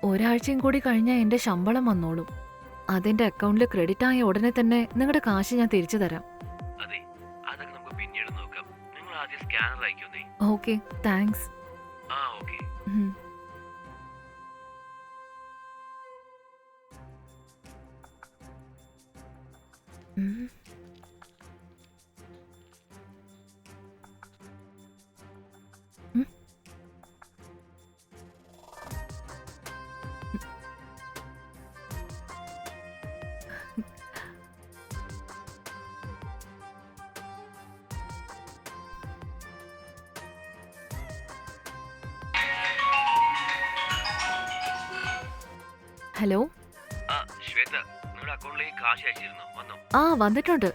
ഒരാഴ്ചയും കൂടി കഴിഞ്ഞാൽ എന്റെ ശമ്പളം വന്നോളും. അതെന്റെ അക്കൗണ്ടിൽ ക്രെഡിറ്റ് ആയ ഉടനെ തന്നെ നിങ്ങളുടെ കാശ് ഞാൻ തിരിച്ചു തരാം. അതെ, അതൊക്കെ നമുക്ക് പിന്നീട് നോക്കാം. നിങ്ങൾ ആദ്യം സ്കാനർ അയക്കുന്നേ. Okay, thanks. ആ ഓക്കെ. ഹലോ. ആ ശ്വേത, നിങ്ങളുടെ അക്കൗണ്ടിലേക്ക് കാശ് അയച്ചിരുന്നോ? വന്നോ? ആ, വന്നിട്ടുണ്ട്.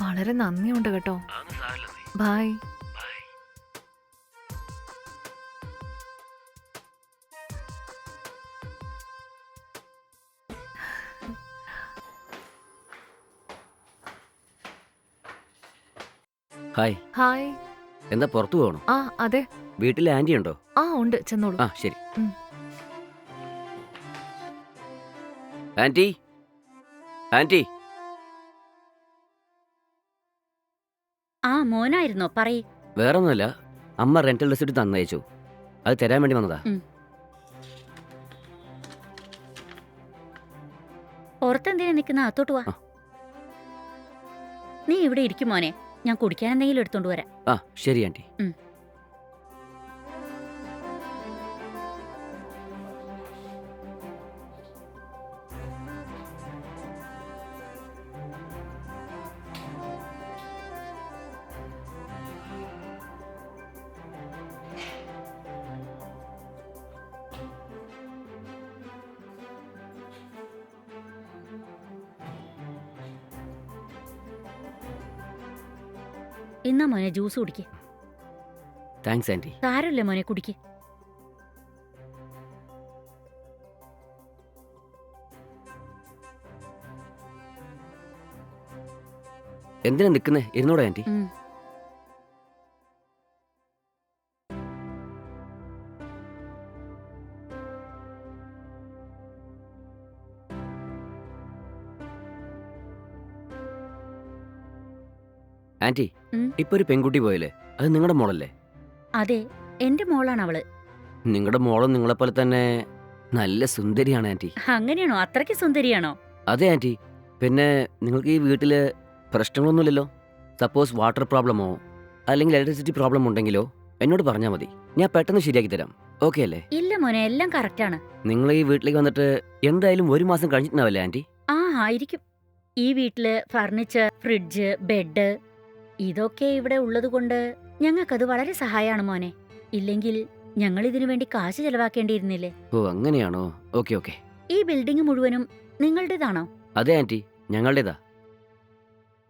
വളരെ നന്ദിയുണ്ട് കേട്ടോ. അതൊന്നും സാരമില്ലെന്നേ. ബൈ. ബൈ. ഹായ്. ഹായ്. എന്താ പുറത്തു പോകണോ? ആ അതെ. വീട്ടിൽ ആന്റി ഉണ്ടോ? ആ ഉണ്ട്, ചെന്നോളൂ. ആ ശരി. Aunty, aunty. ആ മോനായിരുന്നോ? പറയ്. വേറൊന്നുമല്ല, അമ്മ റെന്റൽ റെസിപ്റ്റ് തന്നയച്ചു. അത് തരാൻ വേണ്ടി വന്നതാ. പുറത്തെന്തിനാ നിൽക്കുന്ന? അത്തോട്ട് വാ. നീ ഇവിടെ ഇരിക്കും മോനെ, ഞാൻ കുടിക്കാൻ എന്തെങ്കിലും എടുത്തോണ്ട് വരാം. ആ ശരി ആന്റി. ഇന്നാ മോനെ ജ്യൂസ് കുടിക്ക്. Thanks aunty. സാരമില്ല മോനെ, കുടിക്ക്. എന്തിനാ നിൽക്കുന്നേ? ഇരുന്നോടെ ആന്റി. ആന്റി, ഇപ്പൊ ഒരു പെൺകുട്ടി പോയല്ലേ, അത് നിങ്ങളുടെ മോളല്ലേ? അതെ, എന്റെ മോളാണ് അവള്. നിങ്ങളുടെ മോളും നിങ്ങളെപ്പോലെ തന്നെ നല്ല സുന്ദരിയാണ് ആന്റി. അങ്ങനെയാണോ? അത്രയ്ക്ക് സുന്ദരിയാണോ? അതെ ആന്റി. പിന്നെ നിങ്ങൾക്ക് ഈ വീട്ടില് പ്രശ്നങ്ങളൊന്നുമില്ലല്ലോ? സപ്പോസ് വാട്ടർ പ്രോബ്ലമോ അല്ലെങ്കിൽ ഇലക്ട്രിസിറ്റി പ്രോബ്ലം ഉണ്ടെങ്കിലോ എന്നോട് പറഞ്ഞാൽ മതി, ഞാൻ പെട്ടെന്ന് ശരിയാക്കി തരാം. ഓക്കെ അല്ലേ? ഇല്ല മോനെ, എല്ലാം കറക്റ്റാണ്. നിങ്ങൾ ഈ വീട്ടിലേക്ക് വന്നിട്ട് എന്തായാലും 1 മാസം കഴിഞ്ഞിട്ടുണ്ടാവില്ലേ ആന്റി? ആ ആയിരിക്കും. ഈ വീട്ടില് ഫർണിച്ചർ, ഫ്രിഡ്ജ്, ബെഡ് ഇതൊക്കെ ഇവിടെ ഉള്ളതുകൊണ്ട് ഞങ്ങൾക്കത് വളരെ സഹായമാണ് മോനെ. ഇല്ലെങ്കിൽ ഞങ്ങൾ ഇതിനു വേണ്ടി കാശ് ചെലവാക്കേണ്ടിയിരുന്നില്ലേ? ഓ അങ്ങനെയാണോ? Okay okay. ഈ ബിൽഡിംഗ് മുഴുവനും നിങ്ങളുടേതാണോ? അതെ ആന്റി, ഞങ്ങളുടേതാ.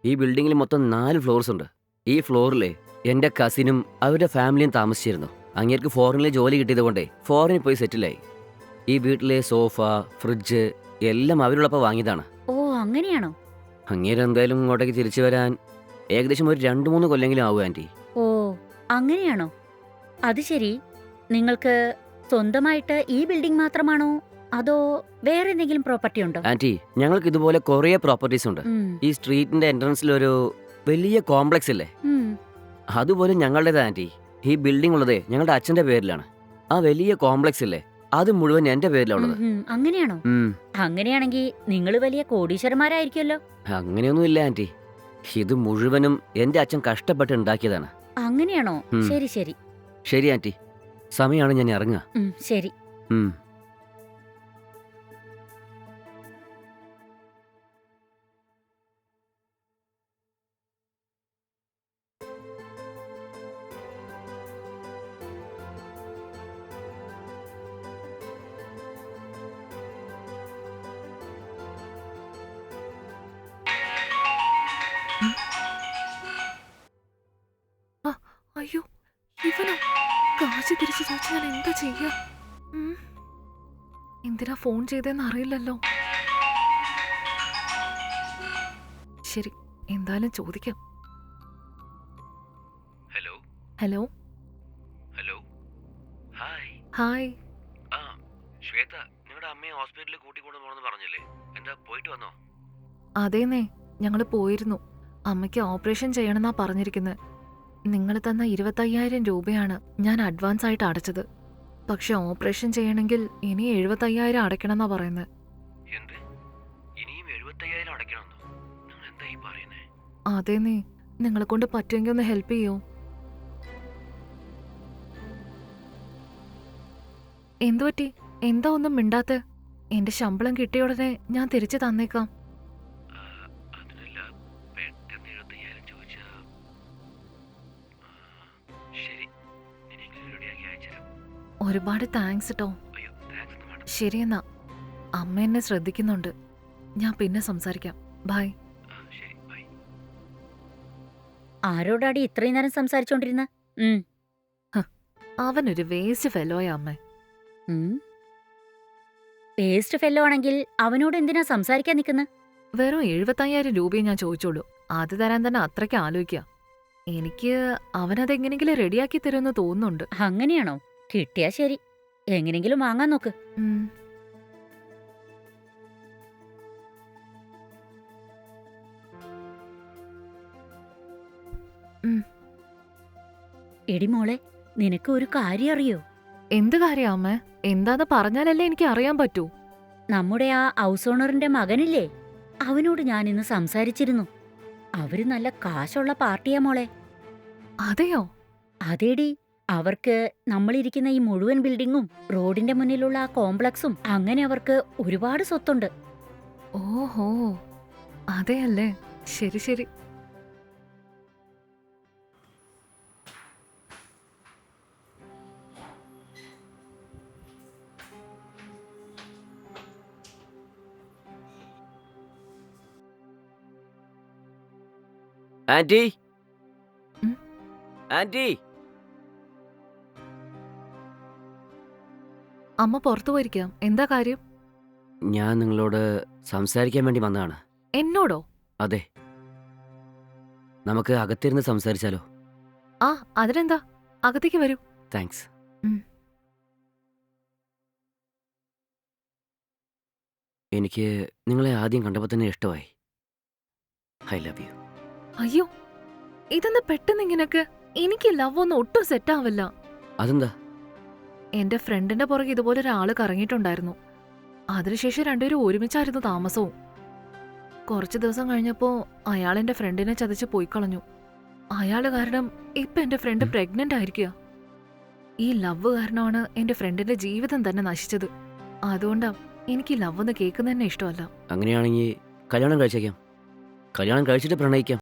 ഈ ബിൽഡിങ്ങിൽ മൊത്തം 4 ഫ്ലോർസ് ഉണ്ട്. ഈ ഫ്ലോറിലെ എന്റെ കസിനും അവരുടെ ഫാമിലിയും താമസിച്ചിരുന്നു. അങ്ങേർക്ക് ഫോറിനിലെ ജോലി കിട്ടിയത് കൊണ്ടേ ഫോറിനിൽ പോയി സെറ്റിലായി. ഈ വീട്ടിലെ സോഫ, ഫ്രിഡ്ജ് എല്ലാം അവരുള്ളപ്പോൾ വാങ്ങിയതാണ്. ഓ അങ്ങനെയാണോ? അങ്ങേര് എന്തായാലും ഇങ്ങോട്ടേക്ക് തിരിച്ചു വരാൻ ഏകദേശം ഒരു 2-3 കൊല്ലെങ്കിലും ആവും ആന്റി. ഓ അങ്ങനെയാണോ? അത് ശരി. നിങ്ങൾക്ക് സ്വന്തമായിട്ട് ഈ ബിൽഡിംഗ് മാത്രമാണോ അതോ വേറെ എന്തെങ്കിലും പ്രോപ്പർട്ടി ഉണ്ടോ? ആന്റി, ഞങ്ങൾക്ക് ഇതുപോലെ കുറേ പ്രോപ്പർട്ടീസ് ഉണ്ട്. ഈ സ്ട്രീറ്റിന്റെ എൻട്രൻസിൽ ഒരു വലിയ കോംപ്ലക്സ് ഇല്ലേ, അതുപോലെ ഞങ്ങളുടേതാ ആന്റി. ഈ ബിൽഡിംഗ് ഉള്ളതേ ഞങ്ങളുടെ അച്ഛന്റെ പേരിലാണ്. ആ വലിയ കോംപ്ലക്സ് ഇല്ലേ, അത് മുഴുവൻ എന്റെ പേരിലുള്ളത്. അങ്ങനെയാണോ? അങ്ങനെയാണെങ്കിൽ നിങ്ങൾ വലിയ കോടീശ്വരന്മാരായിരിക്കുമല്ലോ. അങ്ങനെയൊന്നും ഇല്ല ആന്റി, ഇത് മുഴുവനും എന്റെ അച്ഛൻ കഷ്ടപ്പെട്ട് ഉണ്ടാക്കിയതാണ്. അങ്ങനെയാണോ? ശരി ശരി. ശരി ആന്റി, സമയമാണ്, ഞാൻ ഇറങ്ങുക. ശരി. അയ്യോ, ഇവനോ? കാശ് തിരിച്ചു ചോദിച്ചാൽ ഞാൻ എന്താ ചെയ്യാ? എന്തിനാ ഫോൺ ചെയ്തെന്ന് അറിയില്ലല്ലോ. ശരി, എന്തായാലും ചോദിക്കാം. Hello hello. Hello. Hi. Hi. ആ ശ്വേത, നിങ്ങളുടെ അമ്മയെ ഹോസ്പിറ്റലിൽ കൂട്ടിക്കൊണ്ടു പോകണമെന്ന് പറഞ്ഞില്ലേ? എന്താ പോയിട്ട് വന്നോ? അതേന്നേ, ഞങ്ങള് പോയിരുന്നു. അമ്മയ്ക്ക് ഓപ്പറേഷൻ ചെയ്യണമെന്നാ പറഞ്ഞിരിക്കുന്നത്. നിങ്ങൾ തന്ന 25,000 രൂപയാണ് ഞാൻ അഡ്വാൻസ് ആയിട്ട് അടച്ചത്. പക്ഷെ ഓപ്പറേഷൻ ചെയ്യണമെങ്കിൽ ഇനി 75,000 അടയ്ക്കണമെന്നാ പറയുന്നത്. എന്ത്? ഇനിയും 75,000 അടയ്ക്കണമെന്നോ? നിങ്ങൾ എന്താ ഈ പറയുന്നേ? അതേന്നേ, നിങ്ങളെ കൊണ്ട് പറ്റുമെങ്കിൽ ഒന്ന് ഹെൽപ്പ് ചെയ്യോ? എന്തുപറ്റി? എന്താ ഒന്നും മിണ്ടാത്ത? എന്റെ ശമ്പളം കിട്ടിയ ഉടനെ ഞാൻ തിരിച്ചു തന്നേക്കാം. അതിനല്ല, പെട്ടെന്ന് 75,000 ചോദിച്ചാ. ശരി, ഇനിയെങ്കിലും റെഡിയാക്കി അയച്ചുതരാം. ഒരുപാട് താങ്ക്സ് കേട്ടോ. അയ്യോ, താങ്ക്സ് ഒന്നും വേണ്ട. ശരിയെന്നാ, അമ്മ എന്നെ ശ്രദ്ധിക്കുന്നുണ്ട്. ഞാൻ പിന്നെ സംസാരിക്കാം. ബൈ. ശരി, ബൈ. ആരോടാടി ഇത്രയും നേരം സംസാരിച്ചോണ്ടിരുന്ന? അവനൊരു വേസ്റ്റ് ഫെലോയാ അമ്മ. പേസ്റ്റ് ഫെല്ലോ ആണെങ്കിൽ അവനോട് എന്തിനാ സംസാരിക്കാൻ നിൽക്കുന്ന? വെറും 75,000 രൂപയെ ഞാൻ ചോദിച്ചോളൂ. അത് തരാൻ തന്നെ അത്രയ്ക്ക് ആലോചിക്കുക. എനിക്ക് അവനതെങ്ങനെങ്കിലും റെഡിയാക്കി തരുമെന്ന് തോന്നുന്നുണ്ട്. അങ്ങനെയാണോ? കിട്ടിയാ ശരി, എങ്ങനെങ്കിലും വാങ്ങാൻ നോക്ക്. ഉം. എടി മോളെ, നിനക്ക് ഒരു കാര്യം അറിയോ? എന്ത് കാര്യാ അമ്മ? എന്താന്ന് പറഞ്ഞാലല്ലേ എനിക്ക് അറിയാൻ പറ്റൂ. നമ്മുടെ ആ ഹൗസ് ഓണറിന്റെ മകനില്ലേ, അവനോട് ഞാൻ ഇന്ന് സംസാരിച്ചിരുന്നു. അവര് നല്ല കാശുള്ള പാർട്ടിയാ മോളെ. അതെയോ? അതേടി, അവർക്ക് നമ്മളിരിക്കുന്ന ഈ മുഴുവൻ ബിൽഡിങ്ങും റോഡിന്റെ മുന്നിലുള്ള ആ കോംപ്ലക്സും അങ്ങനെ അവർക്ക് ഒരുപാട് സ്വത്തുണ്ട്. ഓഹോ, അതെയല്ലേ. ശരി ശരി. ആന്റി, ഉം? ആന്റി. അമ്മ പുറത്തു പോയിരിക്കാം. എന്താ കാര്യം? ഞാൻ നിങ്ങളോട് സംസാരിക്കാൻ വേണ്ടി വന്നതാണ്. എന്നോടോ? അതെ, നമുക്ക് അകത്തിരുന്ന് സംസാരിച്ചാലോ? ആ, അതിനെന്താ, അകത്തേക്ക് വരൂ. താങ്ക്സ്. ഉം. എനിക്ക് നിങ്ങളെ ആദ്യം കണ്ടപ്പോൾ തന്നെ ഇഷ്ടമായി. I love you. അയ്യോ, ഇതെന്താ പെട്ടെന്ന് ഇങ്ങനൊക്കെ? എനിക്ക് ലവ് ഒന്നും ഒട്ടും സെറ്റ് ആവില്ല. അതെന്താ? എന്റെ ഫ്രണ്ടിന്റെ പുറകെ ഇതുപോലെ ഒരാള് കറങ്ങിയിട്ടുണ്ടായിരുന്നു. അതിനുശേഷം രണ്ടുപേരും ഒരുമിച്ചായിരുന്നു താമസവും. കുറച്ചു ദിവസം കഴിഞ്ഞപ്പോ അയാൾ എന്റെ ഫ്രണ്ടിനെ ചതച്ച് പോയി കളഞ്ഞു. അയാള് കാരണം ഇപ്പൊ എന്റെ ഫ്രണ്ട് പ്രഗ്നന്റ് ആയിരിക്കുക. ഈ ലവ് കാരണമാണ് എന്റെ ഫ്രണ്ടിന്റെ ജീവിതം തന്നെ നശിച്ചത്. അതുകൊണ്ടാ എനിക്ക് ലവ് എന്ന് കേൾക്കുന്ന തന്നെ ഇഷ്ടമല്ല. അങ്ങനെയാണെങ്കിൽ കല്യാണം കഴിച്ചേക്കാം. കല്യാണം കഴിച്ചിട്ട് പ്രണയിക്കാം.